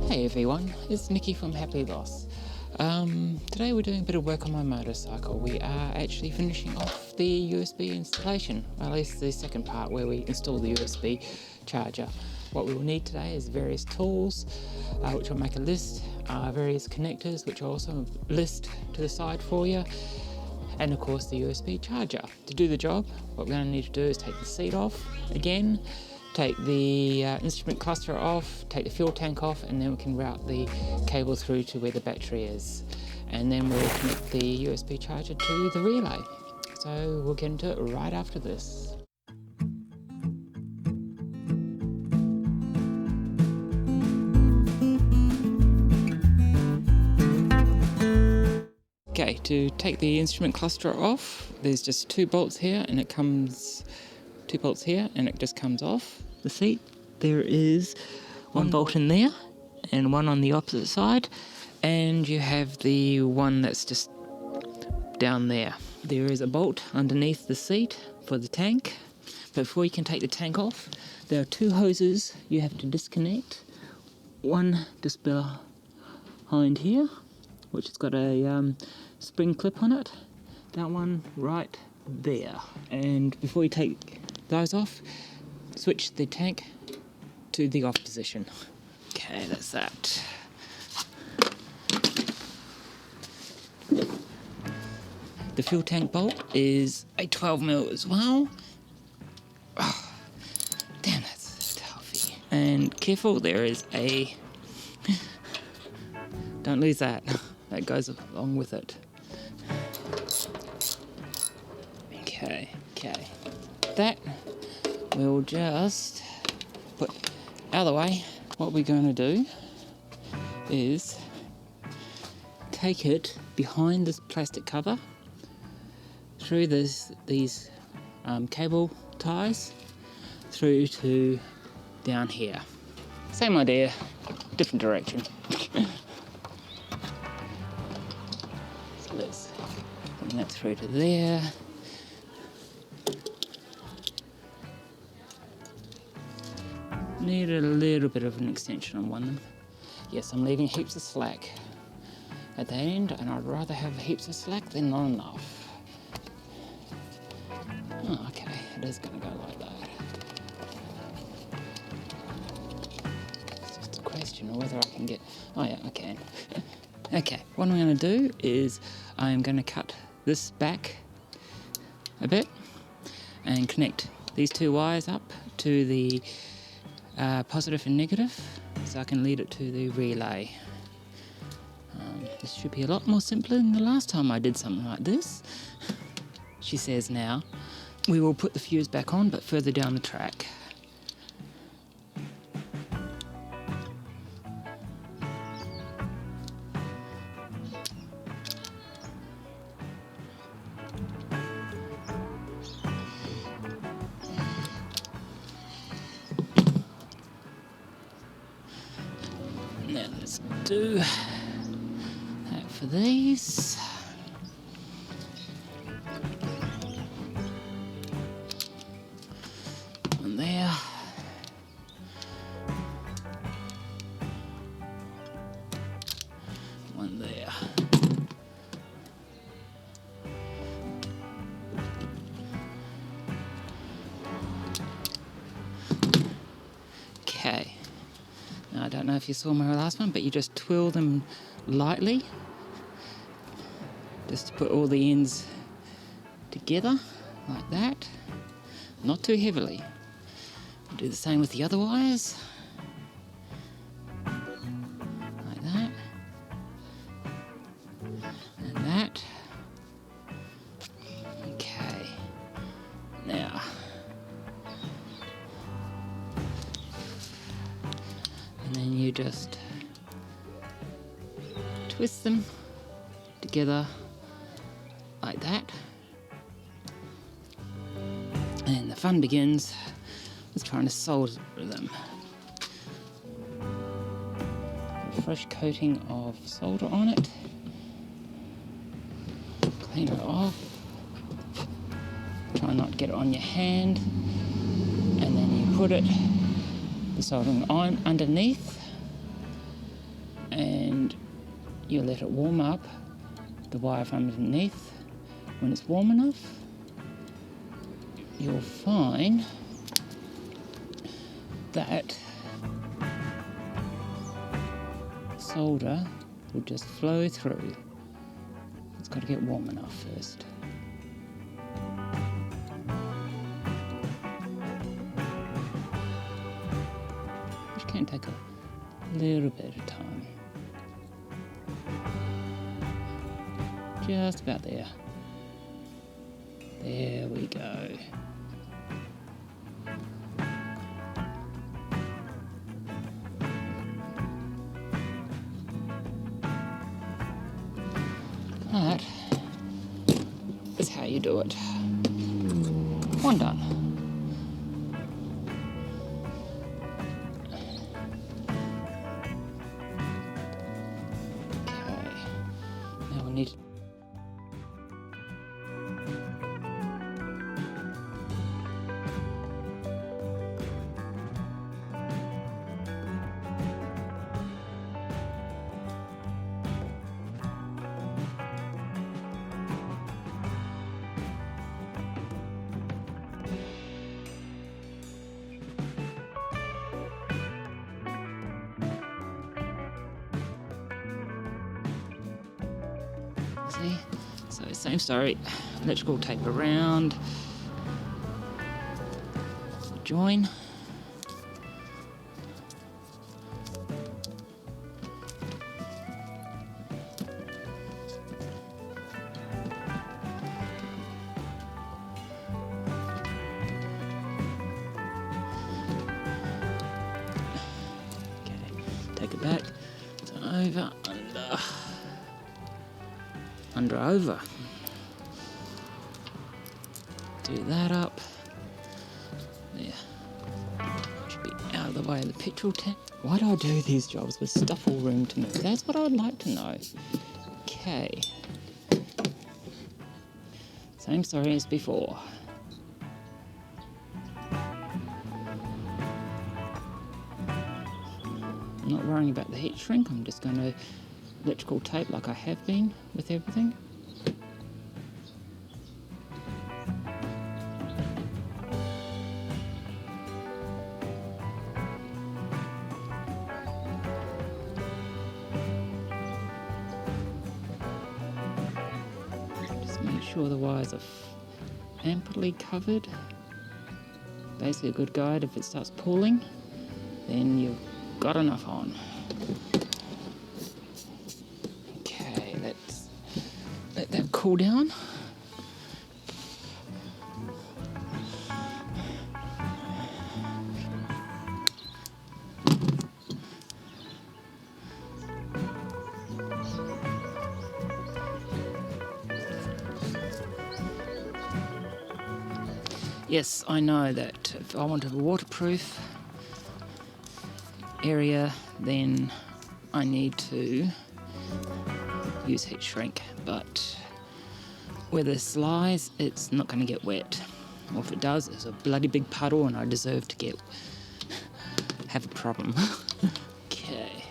Hey everyone, it's Nikki from Happy Loss. Today we're doing a bit of work on my motorcycle. We are actually finishing off the USB installation, or at least the second part where we install the USB charger. What we will need today is various tools, which I'll make a list, various connectors, which I'll also list to the side for you, and of course the USB charger. To do the job, what we're going to need to do is take the seat off again, take the instrument cluster off, take the fuel tank off, and then we can route the cable through to where the battery is. And then we'll connect the USB charger to the relay. So we'll get into it right after this. Okay, to take the instrument cluster off, there's just two bolts here, and it comes, two bolts here, and it just comes off the seat. There is one bolt in there, and one on the opposite side, and you have the one that's just down there. There is a bolt underneath the seat for the tank. But before you can take the tank off, there are two hoses you have to disconnect. One just behind here, which has got a spring clip on it. That one right there. And before you take those off, switch the tank to the off position. Okay, that's that. The fuel tank bolt is a 12mm as well. Oh, damn, that's toughy. And careful, there is a... Don't lose that. That goes along with it. Okay. That we'll just put out of the way. What we're going to do is take it behind this plastic cover, through these cable ties, through to down here. Same idea, different direction. So let's bring that through to there. Need a little bit of an extension on one of them. Yes, I'm leaving heaps of slack at that end, and I'd rather have heaps of slack than not enough. Oh, okay, it is going to go like that. It's just a question of whether I can get... Oh yeah, I can. Okay, what I'm going to do is I'm going to cut this back a bit and connect these two wires up to the positive and negative, so I can lead it to the relay. This should be a lot more simpler than the last time I did something like this, she says now. We will put the fuse back on, but further down the track. Now let's do that for these. One there. One there. Okay. Now, I don't know if you saw my last one, but you just twirl them lightly, just to put all the ends together, like that. Not too heavily. Do the same with the other wires. Like that. And that. Okay. Now. And then you just twist them together like that. And the fun begins with trying to solder them. A fresh coating of solder on it. Clean it off. Try not to get it on your hand. And then you put it, the soldering iron underneath. and you let it warm up, the wire from underneath. When it's warm enough, you'll find that solder will just flow through. It's got to get warm enough first. Which can take a little bit of time. Just about there. There we go. That is how you do it. One done. Okay. Now we need. See? So same story, electrical tape around, join. Okay, take it back, over, under, over. Do that up. There. Should be out of the way of the petrol tank. Why do I do these jobs with stuff all room to move? That's what I would like to know. Okay. Same story as before. I'm not worrying about the heat shrink. I'm just going to electrical tape like I have been with everything. Just make sure the wires are amply covered. Basically a good guide. If it starts pulling, then you've got enough on. Let that cool down. Yes, I know that if I wanted a waterproof area, then I need to use heat shrink, but where this lies, it's not going to get wet. Or if it does, it's a bloody big puddle and I deserve to have a problem. Okay.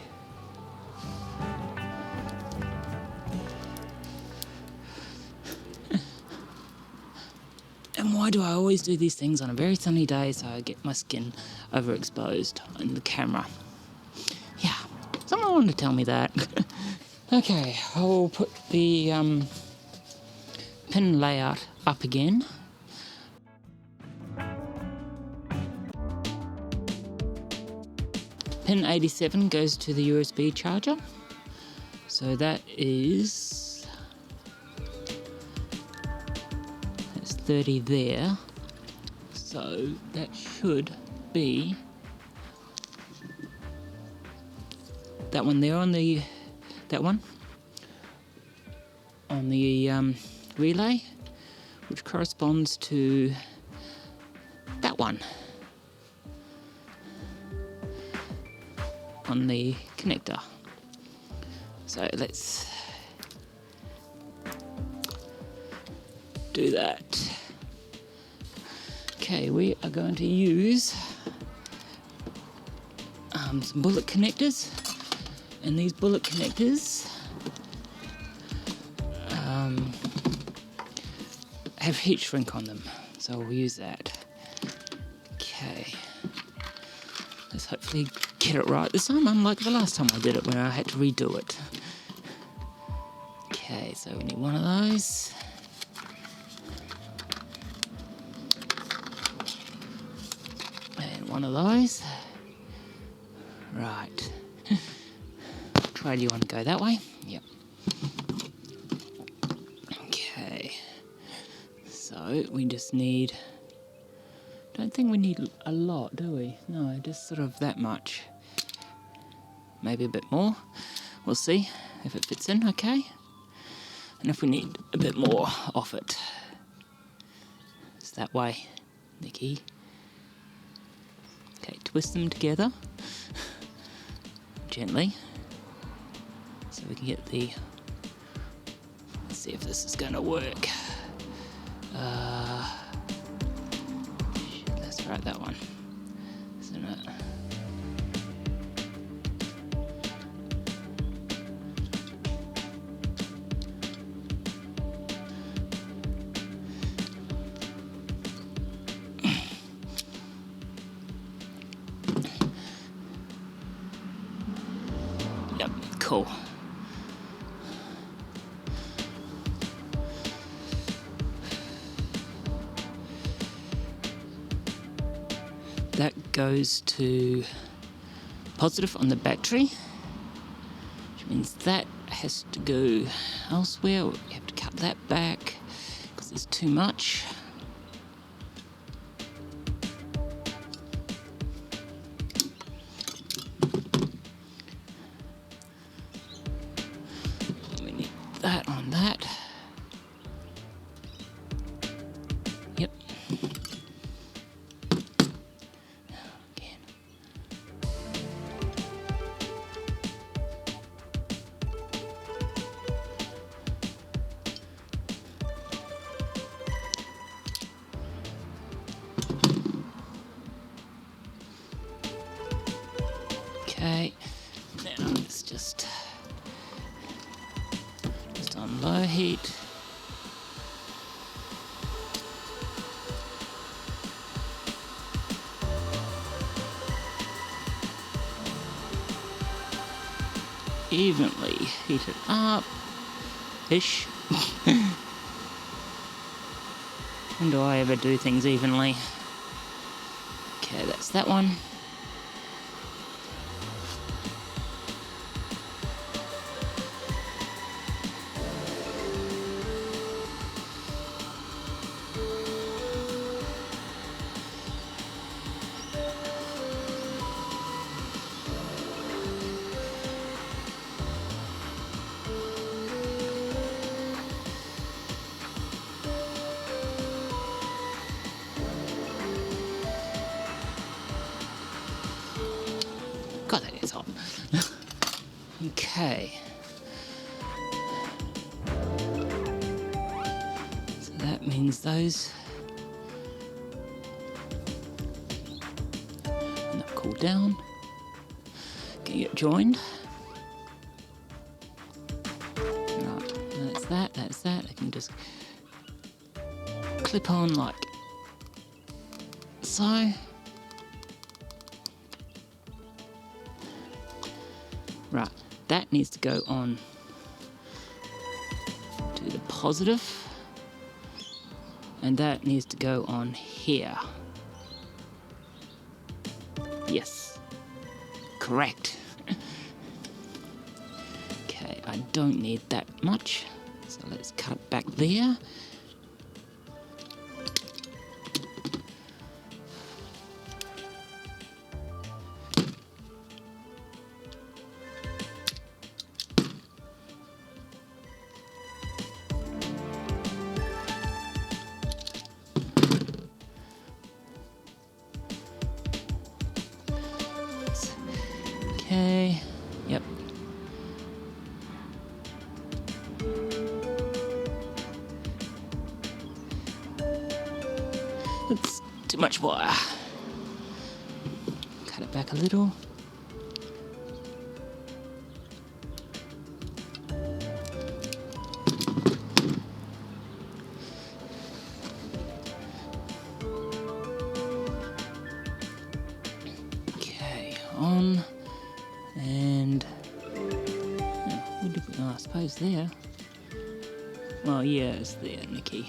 And why do I always do these things on a very sunny day so I get my skin overexposed in the camera? Yeah, someone wanted to tell me that. Okay, I'll put the pin layout up again. Pin 87 goes to the USB charger. So that's 30 there. So that should be that one there on the relay, which corresponds to that one on the connector. So let's do that. Okay, we are going to use some bullet connectors And these bullet connectors have heat shrink on them, so we'll use that. Okay, let's hopefully get it right this time, unlike the last time I did it when I had to redo it. Okay, so we need one of those. And one of those. Right. Try, do you want to go that way? Yep. Okay. So we just need... Don't think we need a lot, do we? No, just sort of that much. Maybe a bit more. We'll see if it fits in, okay? And if we need a bit more off it. It's that way, Nikki. Okay, twist them together. Gently. So we can get the... Let's see if this is going to work. Let's try that one. Isn't it? Yep, cool. That goes to positive on the battery, which means that has to go elsewhere. We have to cut that back because there's too much. We need that on that. Yep. Again. Okay, now it's just on low heat. Evenly heat it up, ish. When do I ever do things evenly? Okay, that's that one. God, that is hot. Okay. So that means those not cool down. Get it joined. Right, that's that, that's that. I can just clip on like so. Right, that needs to go on to the positive, and that needs to go on here. Yes, correct. Okay, I don't need that much, so let's cut it back there. Okay, yep. That's too much wire. Cut it back a little. suppose there. Well, yeah, it's there, Nikki.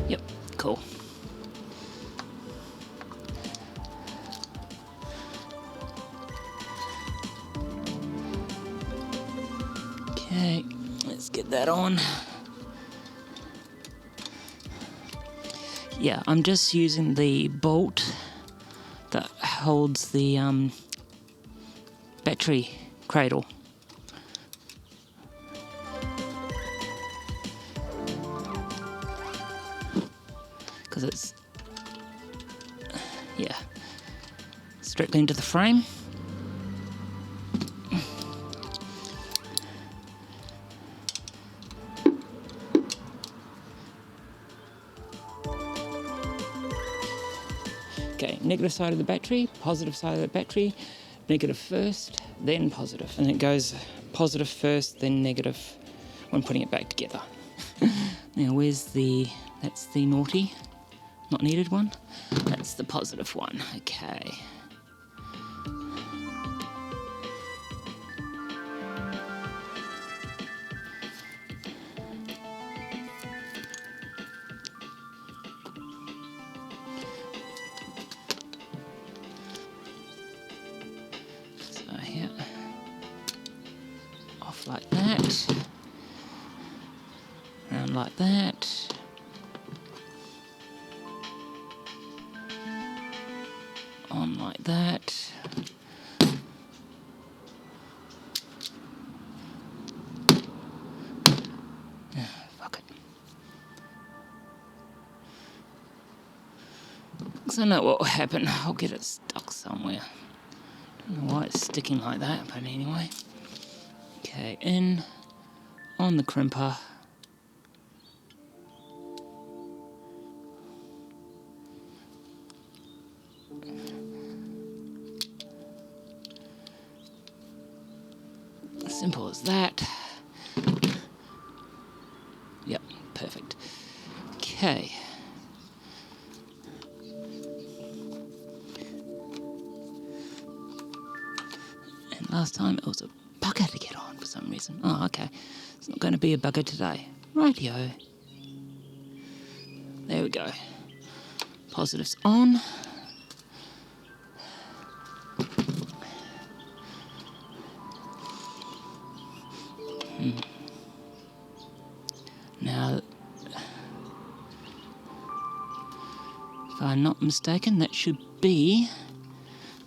Yep, cool. Okay, let's get that on. Yeah, I'm just using the bolt that holds the battery cradle. Because it's, yeah, strictly into the frame. Okay, negative side of the battery, positive side of the battery, negative first, then positive. And it goes positive first, then negative when putting it back together. Now where's that's the naughty, not needed one. That's the positive one, okay. So here, off like that, round like that. On like that. Fuck it. Because I know what will happen. I'll get it stuck somewhere. Don't know why it's sticking like that, but anyway. Okay, in on the crimper. Simple as that. Yep, perfect. Okay. And last time it was a bugger to get on for some reason. Oh, okay. It's not going to be a bugger today. Rightio. There we go. Positives on. Now, if I'm not mistaken, that should be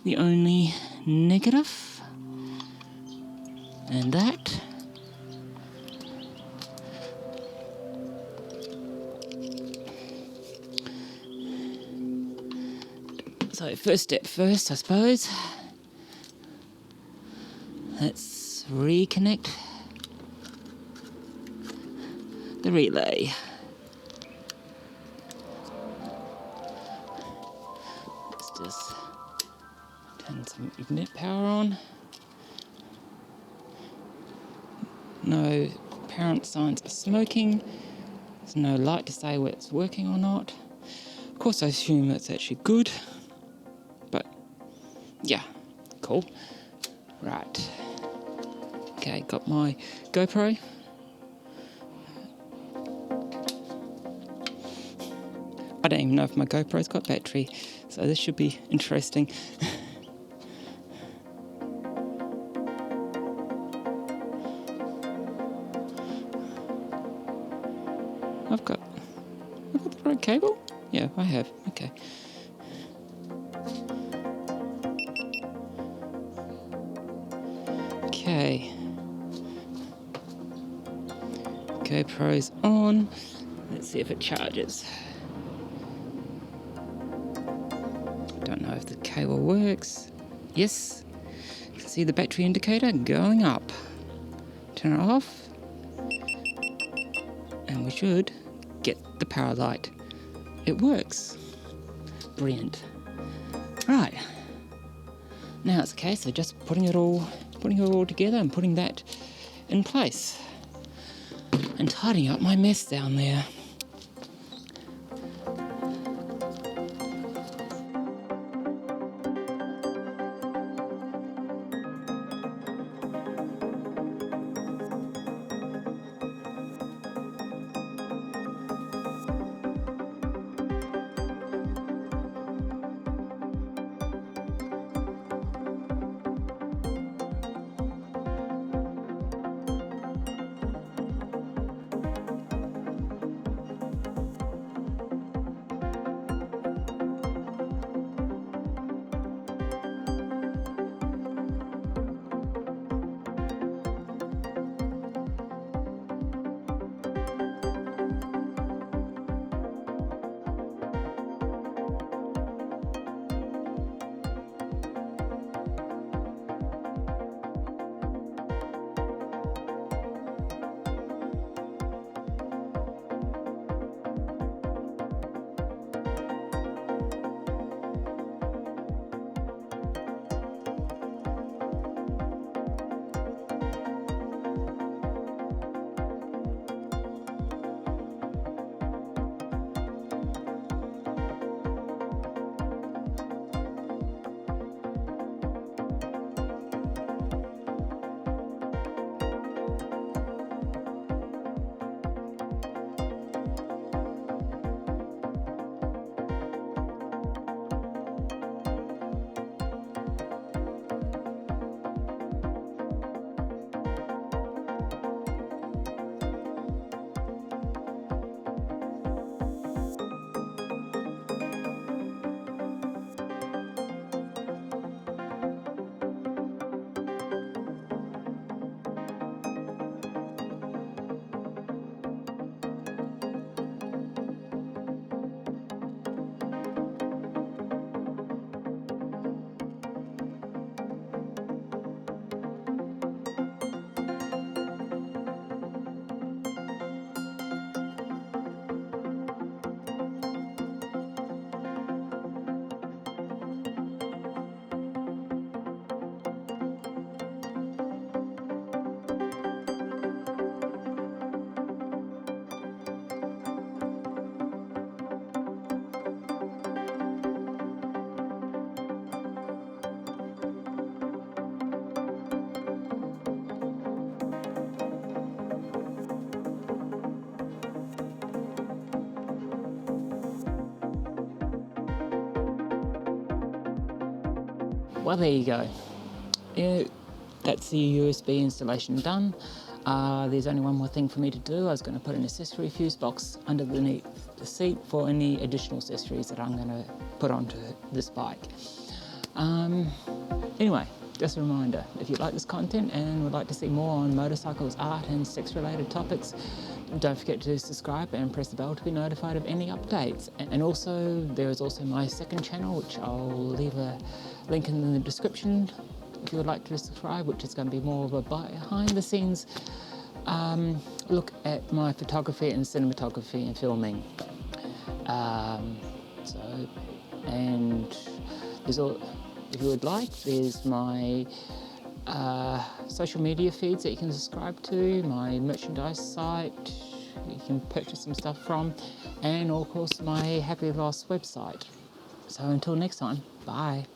the only negative. And that. So first step first, I suppose. Let's reconnect the relay. Let's just turn some Ethernet power on. No apparent signs of smoking. There's no light to say whether it's working or not. Of course I assume that's actually good. But yeah, cool. Right. Okay, got my GoPro. I don't even know if my GoPro's got battery, so this should be interesting. I've got the right cable? Yeah, I have. Okay. Okay. GoPro's on. Let's see if it charges. Don't know if the cable works. Yes. You can see the battery indicator going up. Turn it off. And we should get the power light. It works. Brilliant. Right. Now it's a case of just putting it all together and putting that in place and tidying up my mess down there. Well, there you go. Yeah, that's the USB installation done. There's only one more thing for me to do. I was going to put an accessory fuse box underneath the seat for any additional accessories that I'm going to put onto this bike. Anyway, just a reminder, if you like this content and would like to see more on motorcycles, art and sex-related topics, don't forget to subscribe and press the bell to be notified of any updates. And also, there is also my second channel, which I'll leave a link in the description if you would like to subscribe, which is going to be more of a behind-the-scenes look at my photography and cinematography and filming. And there's all, if you would like, there's my social media feeds that you can subscribe to, my merchandise site you can purchase some stuff from, and of course my Happy Loss website. So until next time, bye.